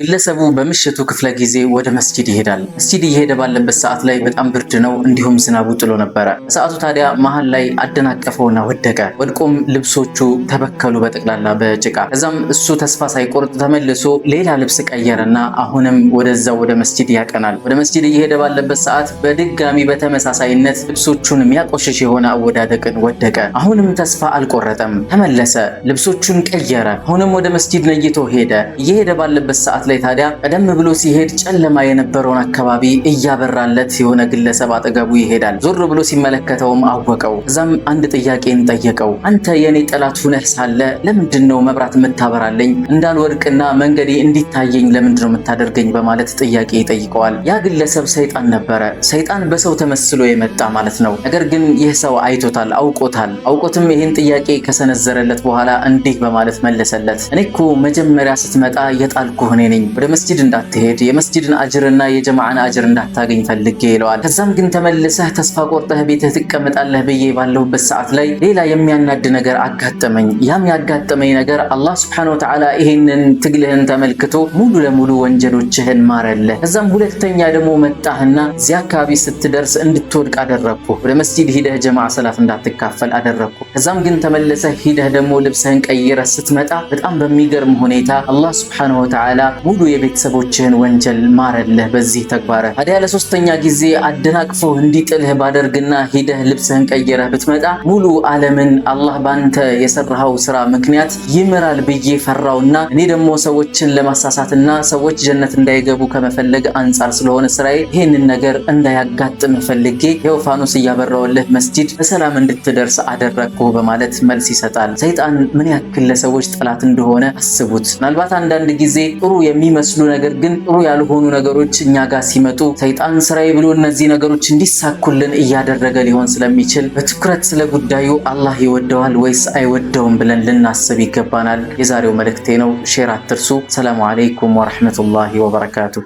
ግለሰቡ በምሽቱ ክፍለ ጊዜ ወደ መስጂድ ይሄዳል። መስጂድ እየሄደ ባለበት ሰዓት ላይ በጣም ብርድ ነው፣ እንዲሁም ዝናቡ ጥሎ ነበረ። ሰዓቱ ታዲያ መሃል ላይ አደናቀፈውና ወደቀ። ወድቆም ልብሶቹ ተበከሉ በጠቅላላ በጭቃ። ከዛም እሱ ተስፋ ሳይቆርጥ ተመልሶ ሌላ ልብስ ቀየረና አሁንም ወደዛው ወደ መስጂድ ያቀናል። ወደ መስጂድ እየሄደ ባለበት ሰዓት በድጋሚ በተመሳሳይነት ልብሶቹን የሚያቆሽሽ የሆነ አወዳደቅን ወደቀ። አሁንም ተስፋ አልቆረጠም፣ ተመለሰ፣ ልብሶቹን ቀየረ። አሁንም ወደ መስጂድ ነይቶ ሄደ። እየሄደ ባለበት ሰዓት ላይ ታዲያ ቀደም ብሎ ሲሄድ ጨለማ የነበረውን አካባቢ እያበራለት የሆነ ግለሰብ አጠገቡ ይሄዳል። ዞር ብሎ ሲመለከተውም አወቀው። እዛም አንድ ጥያቄን ጠየቀው። አንተ የኔ ጠላት ሁነህ ሳለ ለምንድነው መብራት የምታበራልኝ? እንዳልወድቅና መንገዴ እንዲታየኝ ለምንድነው የምታደርገኝ? በማለት ጥያቄ ይጠይቀዋል። ያ ግለሰብ ሰይጣን ነበረ። ሰይጣን በሰው ተመስሎ የመጣ ማለት ነው። ነገር ግን ይህ ሰው አይቶታል፣ አውቆታል። አውቆትም ይህን ጥያቄ ከሰነዘረለት በኋላ እንዲህ በማለት መለሰለት። እኔ እኮ መጀመሪያ ስትመጣ የጣልኩህ እኔ ነኝ። ወደ መስጂድ እንዳትሄድ የመስጂድን አጅርና የጀማዓን አጅር እንዳታገኝ ፈልጌ ይለዋል። ከዛም ግን ተመልሰህ ተስፋ ቆርጠህ ቤትህ ትቀመጣለህ ብዬ ባለሁበት ሰዓት ላይ ሌላ የሚያናድ ነገር አጋጠመኝ። ያም ያጋጠመኝ ነገር አላህ ሱብሓነሁ ወተዓላ ይሄንን ትግልህን ተመልክቶ ሙሉ ለሙሉ ወንጀሎችህን ማረልህ። ከዛም ሁለተኛ ደግሞ መጣህና እዚያ አካባቢ ስትደርስ እንድትወድቅ አደረግኩ። ወደ መስጂድ ሂደህ ጀማዓ ሰላት እንዳትካፈል አደረግኩ። ከዛም ግን ተመልሰህ ሂደህ ደግሞ ልብስህን ቀይረህ ስትመጣ በጣም በሚገርም ሁኔታ አላህ ሱብሓነሁ ወተዓላ ሙሉ የቤተሰቦችህን ወንጀል ማረልህ በዚህ ተግባረ። ታዲያ ለሶስተኛ ጊዜ አደናቅፎ እንዲጥልህ ባደርግና ሂደህ ልብስህን ቀይረህ ብትመጣ ሙሉ ዓለምን አላህ ባንተ የሰራኸው ስራ ምክንያት ይምራል ብዬ ፈራውና እኔ ደግሞ ሰዎችን ለማሳሳትና ሰዎች ጀነት እንዳይገቡ ከመፈለግ አንጻር ስለሆነ ስራዬ ይህንን ነገር እንዳያጋጥም ፈልጌ ይኸው ፋኖስ እያበራውልህ መስጂድ በሰላም እንድትደርስ አደረግኩ በማለት መልስ ይሰጣል። ሰይጣን ምን ያክል ለሰዎች ጠላት እንደሆነ አስቡት። ምናልባት አንዳንድ ጊዜ ጥሩ የሚመስሉ ነገር ግን ጥሩ ያልሆኑ ነገሮች እኛ ጋር ሲመጡ ሰይጣን ስራዬ ብሎ እነዚህ ነገሮች እንዲሳኩልን እያደረገ ሊሆን ስለሚችል በትኩረት ስለ ጉዳዩ አላህ ይወደዋል ወይስ አይወደውም ብለን ልናስብ ይገባናል። የዛሬው መልእክቴ ነው። ሼር አትርሱ። ሰላሙ አለይኩም ወራህመቱላሂ ወበረካቱ።